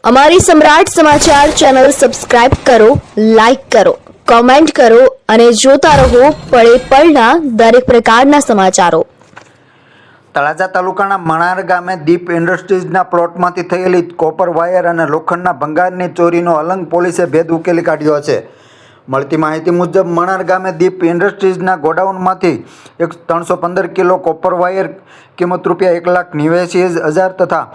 અમારી સમ્રાટ સમાચાર ચેનલ સબસ્ક્રાઇબ કરો, લાઇક કરો, કોમેન્ટ કરો અને જોતા રહો પળે પળના દરેક પ્રકારના સમાચારો। તળાજા તાલુકાના મણાર ગામે દીપ ઇન્ડસ્ટ્રીઝના પ્લોટમાંથી થયેલી કોપર વાયર અને લોખંડના ભંગારની ચોરીનો અલંગ પોલીસે ભેદ ઉકેલી કાઢ્યો છે। મળતી માહિતી મુજબ મણાર ગામે દીપ ઇન્ડસ્ટ્રીઝના ગોડાઉનમાંથી 315 કિલો કોપર વાયર કિંમત ₹1,89,000 તથા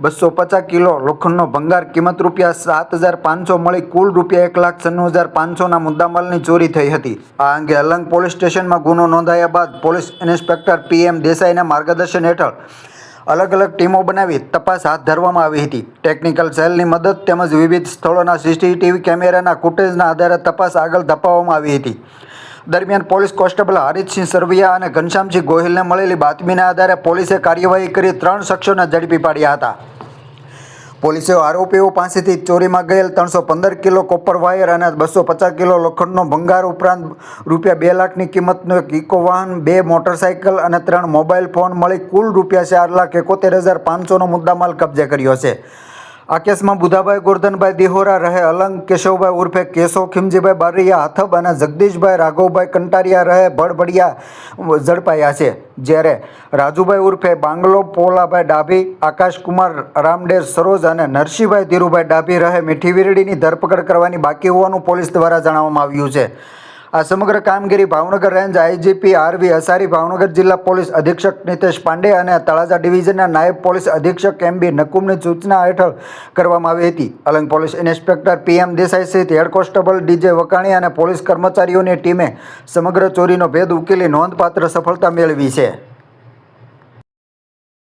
250 કિલો લોખંડનો ભંગાર કિંમત ₹7,500 મળી કુલ ₹1,96,500ના મુદ્દામાલની ચોરી થઈ હતી। આ અંગે અલંગ પોલીસ સ્ટેશનમાં ગુનો નોંધાયા બાદ પોલીસ ઇન્સ્પેક્ટર PM દેસાઈના માર્ગદર્શન હેઠળ અલગ અલગ ટીમો બનાવી તપાસ હાથ ધરવામાં આવી હતી। ટેકનિકલ સેલની મદદ તેમજ વિવિધ સ્થળોના CCTV કેમેરાના ફૂટેજના આધારે તપાસ આગળ ધપાવવામાં આવી હતી। દરમિયાન પોલીસ કોન્સ્ટેબલ હરીશસિંહ સરવૈયા અને ઘનશ્યામસિંહ ગોહિલને મળેલી બાતમીના આધારે પોલીસે કાર્યવાહી કરી 3 શખ્સોને ઝડપી પાડ્યા હતા। પોલીસે આરોપીઓ પાસેથી ચોરીમાં ગયેલ 315 કિલો કોપર વાયર અને 250 કિલો લોખંડનો ભંગાર ઉપરાંત ₹2 લાખની કિંમતનું એક ઇકો વાહન, 2 મોટરસાઇકલ અને 3 મોબાઈલ ફોન મળી કુલ ₹4,71,500નો મુદ્દામાલ કબજે કર્યો છે। આ કેસમાં બુધાભાઈ ગોરધનભાઈ દિહોરા રહે અલંગ, કેશવભાઈ ઉર્ફે કેશવ ખીમજીભાઈ બારૈયા હાથબ અને જગદીશભાઈ રાઘવભાઈ કંટારિયા રહે ભડભડિયા ઝડપાયા છે। જ્યારે રાજુભાઈ ઉર્ફે બાંગલો પોલાભાઈ ડાભી, આકાશકુમાર રામડેર સરોજ અને નરસિંહભાઈ ધીરુભાઈ ડાભી રહે મીઠી વીરડીની ધરપકડ કરવાની બાકી હોવાનું પોલીસ દ્વારા જણાવવામાં આવ્યું છે। આ સમગ્ર કામગીરી Bhavnagar range IGP RV Asari, Bhavnagar જિલ્લા પોલીસ અધિક્ષક નિતેશ પાંડે અને તળાજા ડિવિઝનના નાયબ પોલીસ અધિક્ષક MB નકુમની સૂચના હેઠળ કરવામાં આવી હતી। Alang police inspector PM Desai સહિત હેડ કોન્સ્ટેબલ DJ વકાણી અને પોલીસ કર્મચારીઓની ટીમે સમગ્ર ચોરીનો ભેદ ઉકેલી નોંધપાત્ર સફળતા મેળવી છે।